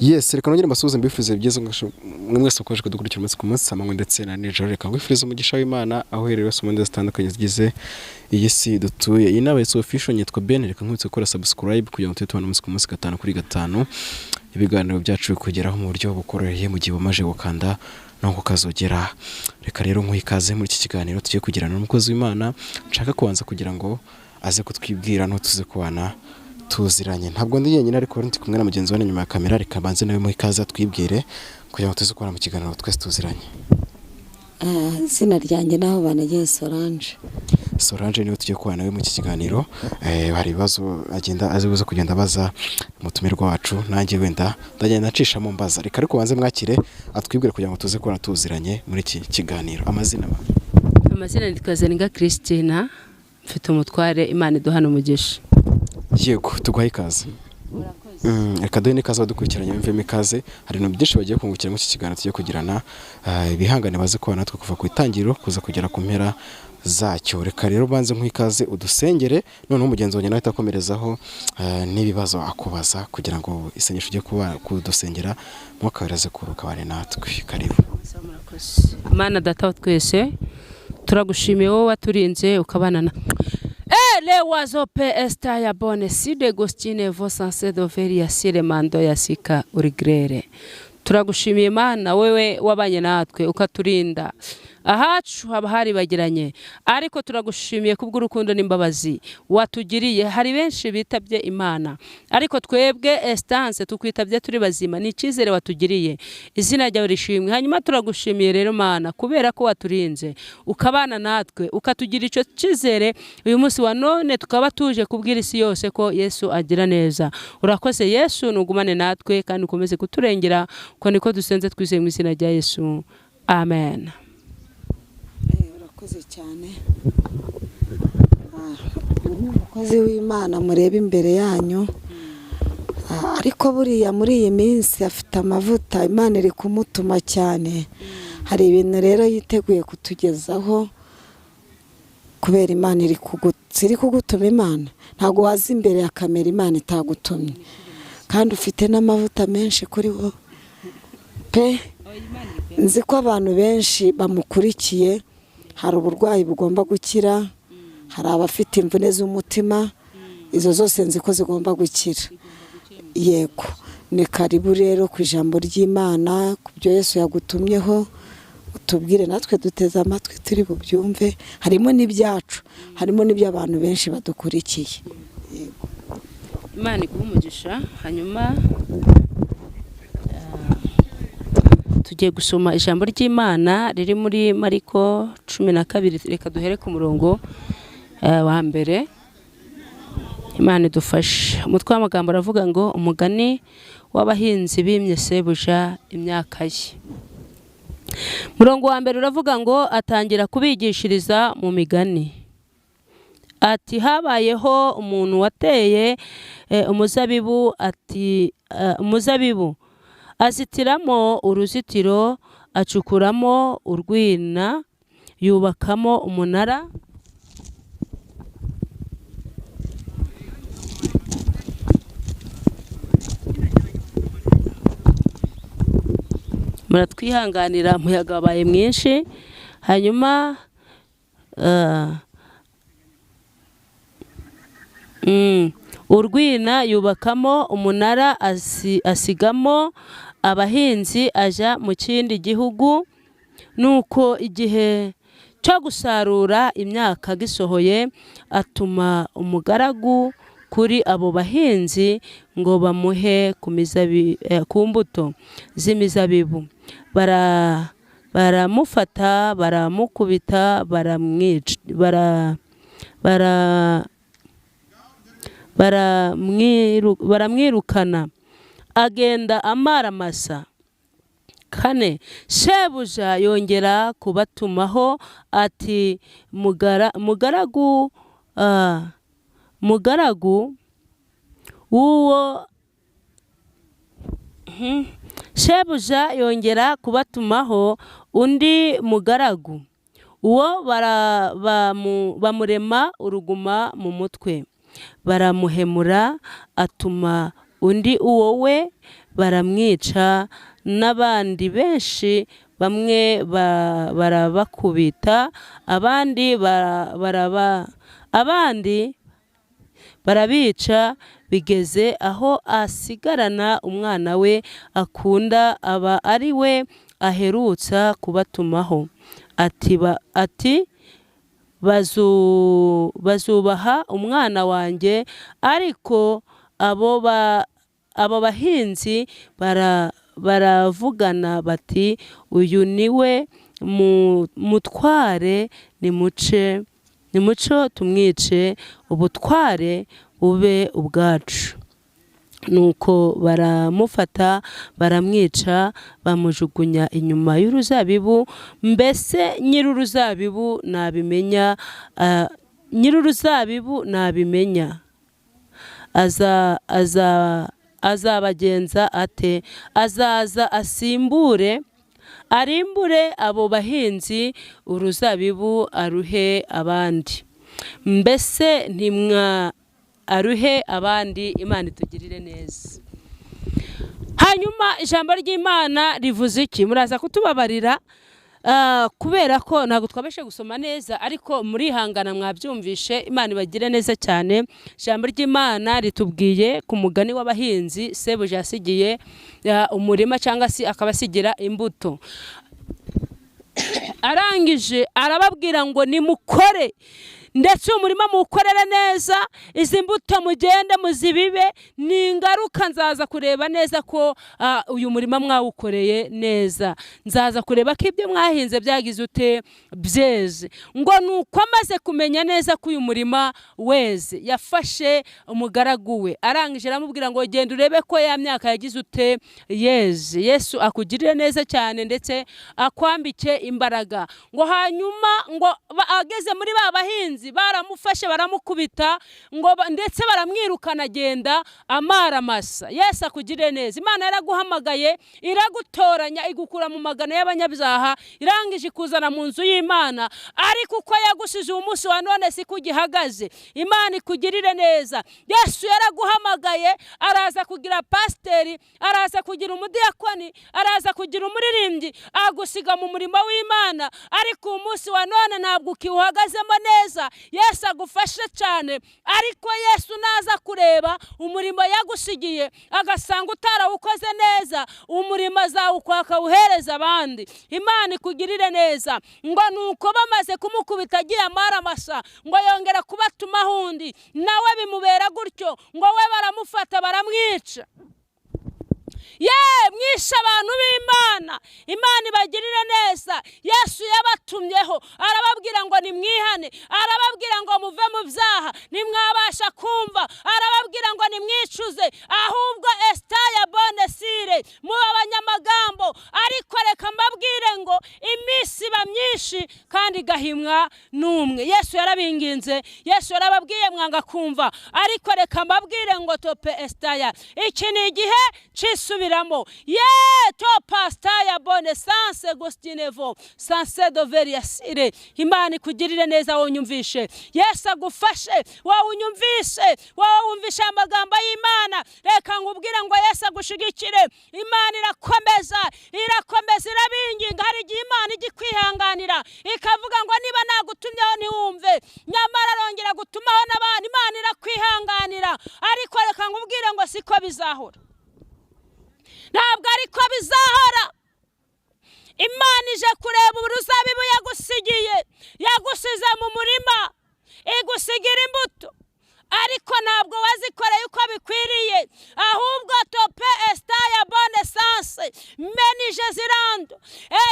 Yes, reka nongere mbasuhuze mbifuze byiza mwe mwese ukoje kudukurikira umunsi ku munsi amanywa ndetse na nijoro. Reka ngwifurize umugisha w'Imana aho herero mu ndetse zitandukanye zigize iyi si dutuye. Iyi nawe so official nyitwa Ben, reka nkwitse gukora subscribe kugira ngo tubane umunsi ku munsi 5 kuri 5 ibiganiro byacu kugeraho mu buryo bukoroheye mu gihe bamaje gukanda no kukazogera. Reka rero nkuyikaze muri iki kiganiro tugiye kugirana n'umukozi w'Imana nshaka kubanza kugira ngo aze kutwibwira no tuze kubana tuziranye. Ntabwo ndi yenyine ariko ndi kumwe na mugenzi wanjye nyuma ya kamera, reka banze nawe muhikaza twibwire kugira ngo tuze kubana mu kiganiro twese tuziranye. Zina ryanjye naho banageye Solange. Solange niwe tugiye kubana nawe mu iki kiganiro. Hari ibibazo agenda azibuza kugenda baza umutumirwa wacu, nanjye wenda ndagenda nacisha mu mbaza. Reka ariko banze mwakire atwibwire kugira ngo tuze kubana tuziranye muri iki kiganiro. Amazina ni Kazeninga Christina, mfite umutware Imana iduhana umugisha. Yego tugwaye ikaze. Reka duhe n'ikaze badukurikiranye mvemo ikaze. Hari no byinshi bagiye kungukira mu iki kiganiro tugiye kugirana, ibihangane baze kuba natwe kuva ku itangiriro kuza kugera ku mpera zacyo. Reka rero banze nk'ikaze udusengere, noneho umugenzi wanjye nawe atakomerezaho n'ibibazo akubaza kugira ngo isengesho ujye kuba kudusengera mwakabiraze kuruka bane natwe. Karibu. Mana data twese turagushimiye wowe waturinze ukabanana. Le oiseau pe esta ya bone si de gostine vo sanse doveri ya sire mando ya sika urigrere. Turagushimiye Mana wewe wabanye natwe ukaturinda. Ahacu haba hari bagiranye, ariko turagushimiye kubw'urukundo n'imbabazi watugiriye. Hari benshi bitabye Imana, ariko twebwe Estance tukwitabye turi bazima, ni cizere watugiriye. Izina ryawe rishimwe. Hanyuma turagushimiye rero Mana kubera ko waturinze ukabana natwe ukatugira ico cizere uyu munsi wa none, tukaba tuje kubwira isi yose ko Yesu agira neza. Urakoze Yesu, nugumane natwe kandi ukomeze kuturengera, ko niko dusenze twizeye mu izina rya Yesu, amen. Urakoze cyane. Umukozi w'Imana murebe imbere yanyu, ariko buriya muri iyi minsi afite amavuta, Imana iri kumutuma cyane. Hari ibintu rero yiteguye kutugezaho kubera Imana iri kugutuma. Imana ntago wazi imbere ya kamera Imana itagutumye, kandi ufite n'amavuta menshi kuri wo pe. Nzi ko abantu benshi bamukurikiye, hari uburwayi bugomba gukira, hari abafite imvune z'umutima, izo zose nzi ko zigomba gukira. Yego, ni karibu rero ku ijambo ry'Imana, ku byo Yesu yagutumyeho utubwire natwe duteze amatwi turi bubyumve. Harimo n'ibyacu, harimo n'iby'abantu benshi badukurikiye. Yego, Imana iguhe umugisha. Hanyuma tugiye gusoma ijambo ry'Imana riri muri Mariko 12. Reka duhere ku murongo wa mbere. Imana idufashe. Umutwe w'amagambo aravuga ngo umugani w'abahinzi bimye sebuja imyaka ye. Murongo wa mbere uravuga ngo atangira kubigishiriza mu migani. Ati habayeho umuntu wateye umuzabibu, umuzabibu azitiramo uruzitiro, acukuramo urwina, yubakamo umunara, muratwihanganira umuyaga wabaye mwinshi. Hanyuma urwina yubakamo umunara, asigamo abahinzi, aja mu kindi gihugu. Nuko igihe cyo gusarura imyaka gisohoye, atuma umugaragu kuri abo bahinzi ngo bamuhe ku mbuto z'imizabibu. Baramufata, baramukubita, baramwirukana, agenda amaramasa. 4. Shebuja yongera kubatumaho ati mugaragu uwo shebuja yongera kubatumaho undi mugaragu, uwo bamurema uruguma mu mutwe, baramuhemura, atuma undi uwo we baramwica n'abandi benshi bamwe barabakubita abandi barabica bigeze aho asigarana umwana we akunda aba ari we aherutsa kubatumaho ati bazubaha umwana wanjye ariko abo bahinzi baravugana bati uyu niwe mutware nimuco tumwice ubutware bube ubwacu nuko baramufata baramwica bamujugunya inyuma y'uruzabibu mbese nyir'uruzabibu nabimenya azabagenza ate azaza arimbure abo bahinzi uruzabibu aruhe abandi mbese aruhe abandi Imana itugirire neza. Hanyuma ijambo ry'Imana rivuze iki? Muraza kutubabarira kubera ko ntabwo twabashe gusoma neza ariko muri hangana mwabyumvishe. Imana ibagire neza cyane. Ijambo ry'Imana ritubwiye ku mugani w'abahinzi sebuja yasigiye umurima cyangwa se akabasigira imbuto, arangije arababwira ngo nimukore ndetse umurima muwukorere neza, izi mbuto mugende muzibibe, ni ingaruka nzaza kureba neza ko uyu murima mwawukoreye neza, nzaza kureba ko ibyo mwahinze byagize ute byeze. Ngo nuko amaze kumenya neza ko uyu murima weze yafashe umugaragu we arangije aramubwira ngo genda urebe ko ya myaka yagize ute yeze. Yesu akugirire neza cyane ndetse akwambike imbaraga. Ngo hanyuma ngo ageze muri ba bahinzi baramufashe baramukubita ngo ndetse baramwirukana agenda amara masa. Yesu akugirire neza. Imana yaraguhamagaye iragutoranya igukura mu magana y'abanyabyaha irangije kuzana mu nzu y'Imana, ariko uko yagushije umunsi wa none si kugihagaze. Imana ikugirire neza. Yesu yaraguhamagaye araza kugira pasiteri, araza kugira umudiyakoni, araza kugira umuririmbyi, agusiga mu murimo w'Imana, ariko umunsi wa none ntabwo ukiwuhagazemo neza. Yesu agufashe cyane, ariko Yesu naza kureba umurimo yagusigiye agasanga utarawukoze neza, umurimo azawukwaka uhereza abandi. Imana ikugirire neza. Ngo nuko bamaze kumukubita agiye amara masa, ngo yongera kubatumaho undi nawe bimubera gutyo, ngo we baramufata baramwica. Mwishe abantu b'Imana. Imana ibagirire neza. Yesu yabatumyeho arababwira ngo nimwihane, arababwira ngo muve mu byaha, nimwabasha kumva, arababwira ngo nimwicuze, ahubwo esitaya bonesire mu abanyamagambo. Ariko reka mbabwire ngo iminsi iba myinshi kandi igahimwa n'umwe. Yesu yarabinginze, Yesu yarababwiye mwanga kumva, ariko reka mbabwire ngo tope esitaya, iki ni igihe cisubiramo. To pastaya bone sanse gostinevo sanse doveria sire. Imana ikugirire neza wonyumvishe. Yesu agufashe wawunyumvishe, wawumvishe amagambo y'Imana. Reka ngubwire ngo Yesu agushigikire. Imana irakomeza irabinginga. Hari igihe Imana igikwihanganira ikavuga ngo niba nagutumyeho ntiwumve, nyamara arongera gutumaho n'abandi. Imana irakwihanganira, ariko reka ngubwire ngo siko bizahora. Ntabwo ariko bizahora. Imana ije kureba uruzabibu yagusigiye, yagusize mu murima, igusigira imbuto, ariko ntabwo wazikoreye uko bikwiriye, ahubwo tope esitaya bone sanse menije zirando.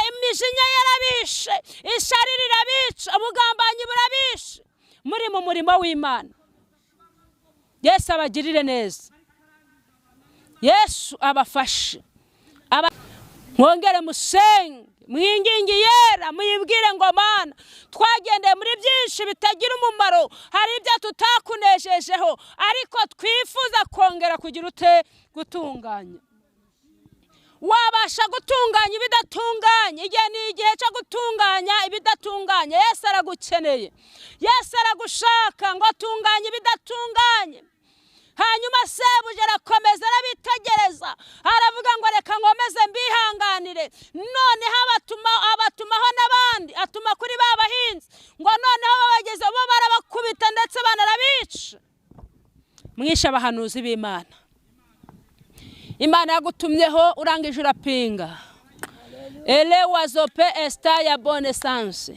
Imijinya yarabishe, ishari rirabica, ubugambanyi burabishe muri mu murimo w'Imana. Yesu abagirire neza. Yesu abafashe. Mwongere musenge, mwingingi yera, muyibwire ngo Mana twagendeye muri byinshi bitagira umumaro, hari ibyo tutakunejejeho, ariko twifuza kongera kugira ute gutunganya. Wabasha gutunganya ibidatunganye. Igihe ni igihe cyo gutunganya ibidatunganye. Yesu aragukeneye, Yesu aragushaka ngo atunganye ibidatunganye. hanyuma sebuja arakomeza arabitegereza aravuga ngo reka nkomeze mbihanganire noneho abatumaho n'abandi atuma kuri ba bahinzi ngo noneho babageze bo barabakubita ndetse banarabica mwishe abahanuzi b'Imana. Imana yagutumyeho urangije urapinga. Ele wazope esta ya bonne sens.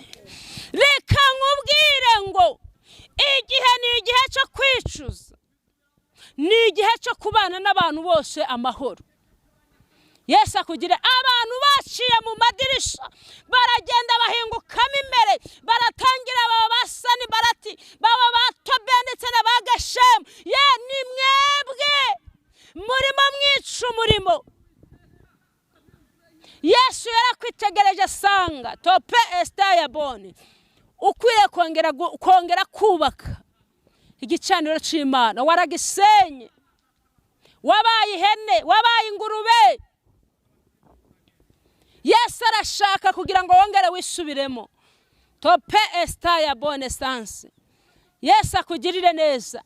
Reka nkubwire ngo igihe ni igihe cyo kwicuza, ni igihe cyo kubana n'abantu bose amahoro. Yesu akugire abantu baciye mu madirisha baragenda bahingukamo imbere baratangira baba basani barati baba batobe ndetse n'abagashemu ye ni mwebwe murimo mwica umurimo. Yesu yarakwitegereje asanga tope esta ya bone ukwiye kongera kubaka igicaniro c'Imana waragisenye, wabaye ihene, wabaye ingurube. Yesu arashaka kugira ngo wongere wisubiremo. Tope esta ya bonne sens. Yesu akugirire neza,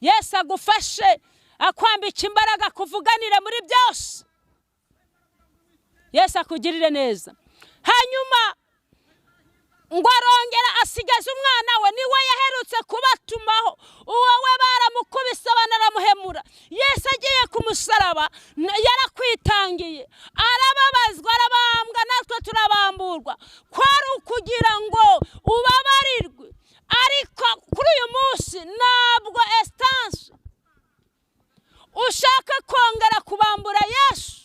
Yesu agufashe akwambika imbaraga kuvuganira muri byose. Yesu akugirire neza. Hanyuma ngo arongera asigaza umwana we niwe yaherutse kubatumaho, uwowe baramukubise banaramuhemura. Yesu agiye ku musaraba yarakwitangiye, arababazwa arabambwa, natwe turabamburwa, kwari ukugira ngo ubabarirwe. Ariko kuri uyu munsi ntabwo estanse ushaka kongera kubambura Yesu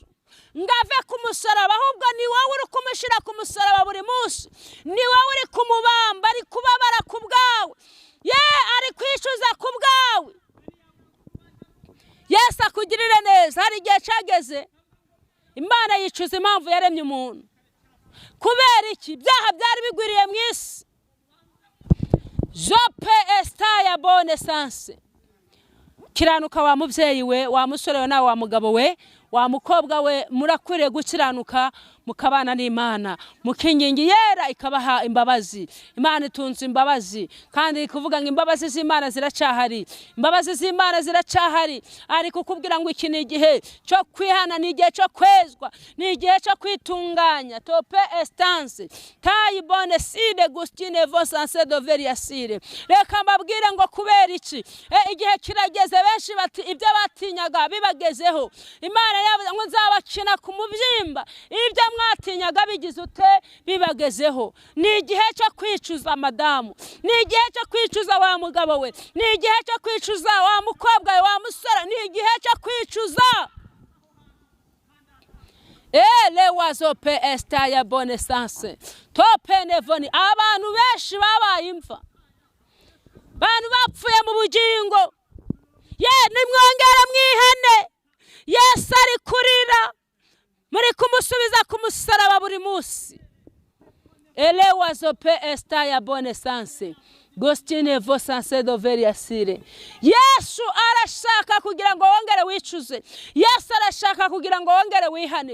ngave ku musaraba, ahubwo ni wowe uri kumushira ku musaraba buri munsi, ni wowe uri kumubamba, ari kubabara ku bwawe, ari kwicuza ku bwawe. Yesu akugirire neza. Hari igihe cyageze Imana yicuza impamvu yaremye umuntu. Kubera iki? Ibyaha byari bigwiriye mu isi. Jope esta ya bonne sens. Kiranuka wa mubyeyi we, wa musore we, nawe wa mugabo we, wa mukobwa we, murakwiriye gukiranuka mukabana n'Imana, mukingingi yera ikabaha imbabazi. Imana itunze imbabazi kandi kuvuga ngo imbabazi z'Imana ziracahari, imbabazi z'Imana ziracahari. Ari kukubwira ngo iki ni igihe cyo kwihana, ni igihe cyo kwezwa, ni igihe cyo kwitunganya. Tope estanse tayi bonne side gustine vosanse do veriasire. Reka mbabwire ngo kubera iki igihe kirageze, benshi bati ibyo batinyaga bibagezeho. Imana yavuze ngo nzabakina ku mubyimba, ibyo mwatinyaga bigize ute bibagezeho. Ni igihe cyo kwicuza madamu, ni igihe cyo kwicuza wa mugabo we, ni igihe cyo kwicuza wa mukobwa we, wa musore, ni igihe cyo kwicuza. Ele wazope esta ya bonne sens. Tope nevoni abantu benshi babaye imva, abantu bapfuye mu bugingo. Nimwongere mwihane. Yesu ari kurira, muri kumusubiza ku musaraba buri munsi. Ele wazope esta ya bonne sens. Gostine vosanse do veriasire. Yesu arashaka kugira ngo wongere wicuze. Yesu arashaka kugira ngo wongere wihane.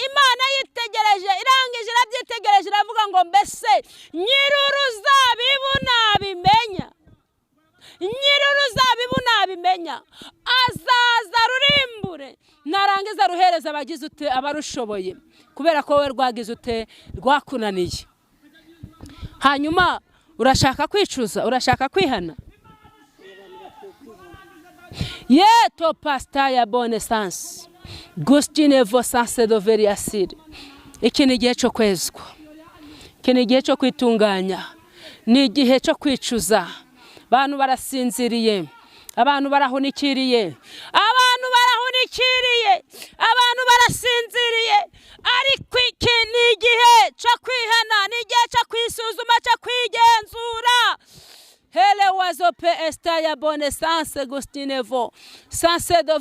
Imana yitegereje, irangije irabyitegereje, iravuga ngo mbese nyiruruzabibu nabimenya, nyiruruzabibu nabimenya, azaza rurimbure, narangiza ruhereza abagize ute abarushoboye, kubera ko we rwagize ute rwakunaniye. Hanyuma urashaka kwicuza, urashaka kwihana. To pasta ya bonne sens. Gustine vosanse do veriasire. Iki ni igihe cyo kwezwa, iki ni igihe cyo kwitunganya, ni igihe cyo kwicuza. Abantu barasinziriye, abantu barahunikiriye, abantu barahunikiriye, abantu barasinziriye. Ariko iki ni igihe cyo kwihana, ni igihe cyo kwisuzuma, cyo kwigenzura. Hele wazope esta ya bonne sens gustine vo sanse do.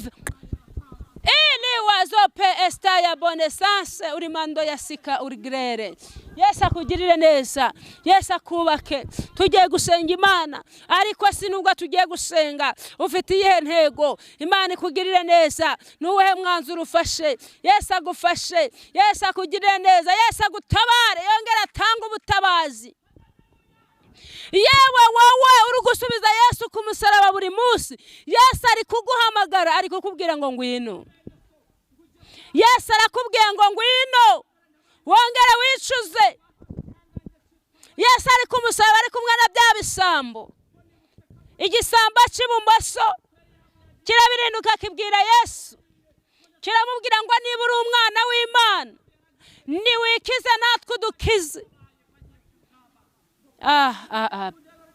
Ele wazope esta ya bonne sens urimando yasika urigrere. Yesu akugirire neza, Yesu akubake. Tugiye gusenga Imana, ariko sinubwo tugiye gusenga ufite iyihe ntego. Imana ikugirire neza, nuwe mwanzuro ufashe. Yesu agufashe, Yesu akugirire neza, Yesu agutabare, yongera atanga ubutabazi. yewe wowe uri gusubiza Yesu ku musaraba buri munsi, Yesu ari kuguhamagara, ari kukubwira ngo ngwino. Yesu arakubwiye ngo ngwino wongere wicuze. Yesu ari ku musaraba ari kumwe na bya bisambo. Igisamba cy'ibumoso kirabirinduka kibwira Yesu, kiramubwira ngo niba uri umwana w'Imana niwikize natwe udukize.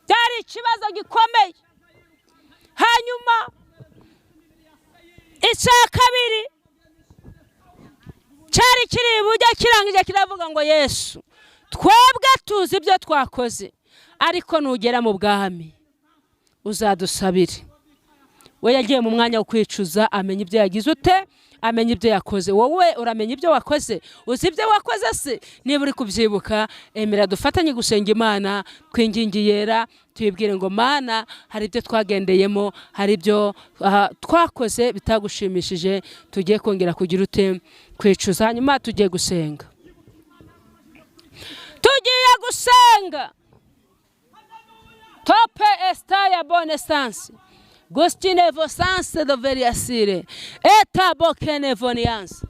Byari ikibazo gikomeye. Hanyuma icya kabiri cyari kiri bujya kirangije kiravuga ngo Yesu, twebwe tuzi ibyo twakoze, ariko nugera mu bwami uzadusabire. We yagiye mu mwanya wo kwicuza, amenya ibyo yagize ute, amenya ibyo yakoze. Wowe uramenya ibyo wakoze, uzi ibyo wakoze se? Niba uri kubyibuka, emera dufatanye gusenga Imana, twingingi yera, tuyibwire ngo Mana, hari ibyo twagendeyemo, hari ibyo twakoze bitagushimishije, tugiye kongera kugira ute, kwicuza. Hanyuma tugiye gusenga, tugiye gusenga. Tope estaya bonne sens. Gostine vosanse do veriasire. Eta bokene vonians.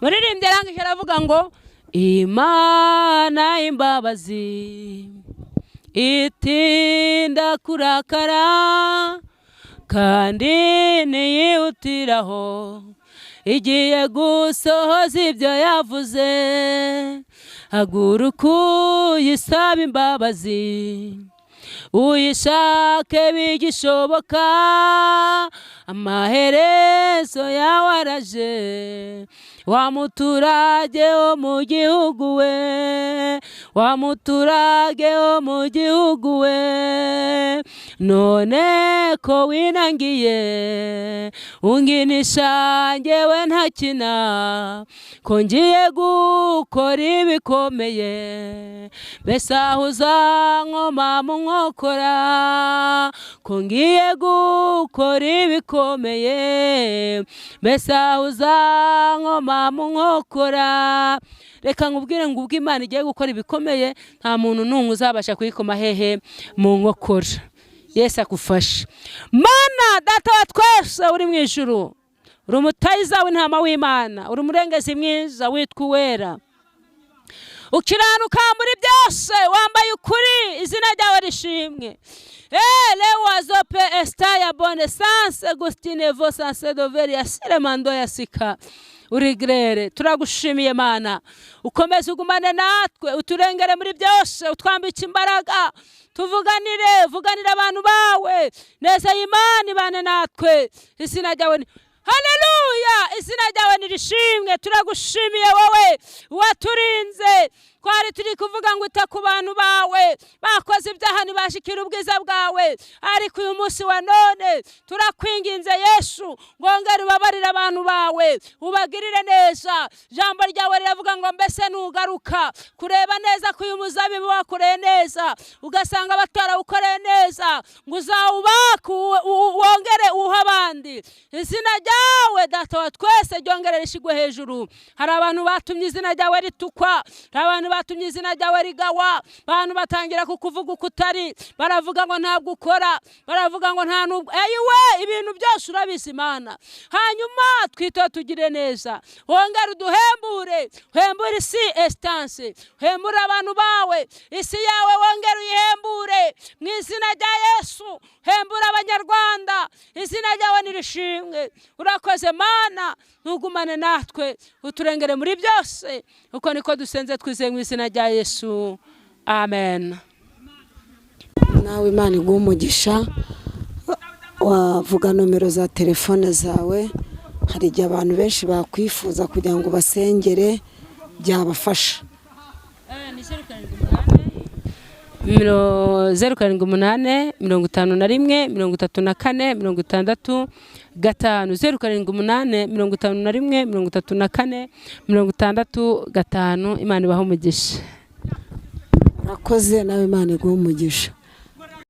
Muririmbye rangije aravuga ngo Imana imbabazi itinda kurakara kandi niyihutiraho igiye gusohoza ibyo yavuze. Haguruka uyisaba imbabazi, uyishake bigishoboka, amaherezo yawe araje. Wa muturage wo mu gihugu we, wa muturage wo mu gihugu we, none ko winangiye unginisha njyewe ntakina, ko ngiye gukora ibikomeye, mbese aho uzankoma mu nkokora, ko ngiye gukora ibikomeye, mbese aho uzankoma mu nkokora. Reka nkubwire ngo ubwo Imana igiye gukora ibikomeye, nta muntu n'umwe uzabasha kuyikoma hehe mu nkokora. Yesu akufashe. Mana data wa twese uri mu ijuru, uri umutayiza w'intama w'Imana, uri umurengezi mwiza witwa Uwera, ukiranuka muri byose, wambaye ukuri, izina ryawe rishimwe. Lewazope estaya bonne sens Agustine vosanse do veriasire mando yasika. Urigrere, turagushimiye Mana, ukomeze ugumane natwe, uturengere muri byose, utwambike imbaraga, vuganire abantu bawe, neza y'Imana ibane natwe. Izina ryawe haleluya, izina ryawe nirishimwe. Turagushimiye wowe waturinze, twari turi kuvuga ngo ita ku bantu bawe bakoze ibyaha ntibashikira ubwiza bwawe, ariko uyu munsi wa none turakwinginze Yesu, ngongera ubabarire abantu bawe, ubagirire neza. Jambo ryawe riravuga ngo mbese nugaruka kureba neza ko uyu muzabibu wakoreye neza, ugasanga batarawukoreye neza, ngo uzawubaka wongere uha abandi. Izina ryawe data wa twese ryongere rishigwe hejuru. Hari abantu batumye izina ryawe ritukwa, abantu batumye izina ryawe rigawa, abantu batangira kukuvuga ukutari, baravuga ngo ntabwo ukora, baravuga ngo nta nubwo. Eyiwe, ibintu byose urabizi Mana. Hanyuma twito tugire neza, wongere uduhembure, hembure isi estanse, hembure abantu bawe, isi yawe wongere uyihembure mu izina rya Yesu. Hembure abanyarwanda, izina ryawe nirishimwe. Urakoze Mana, ntugumane natwe, uturengere muri byose. Uko niko dusenze twizeye mu izina rya Yesu, amen. Nawe Imana iguhe umugisha. Wavuga nomero za telefone zawe, hari igihe abantu benshi bakwifuza kugira ngo basengere, byabafasha. 078 51 34 65 078 51 34 65. Imana ibahe umugisha. Urakoze, nawe Imana iguhe umugisha.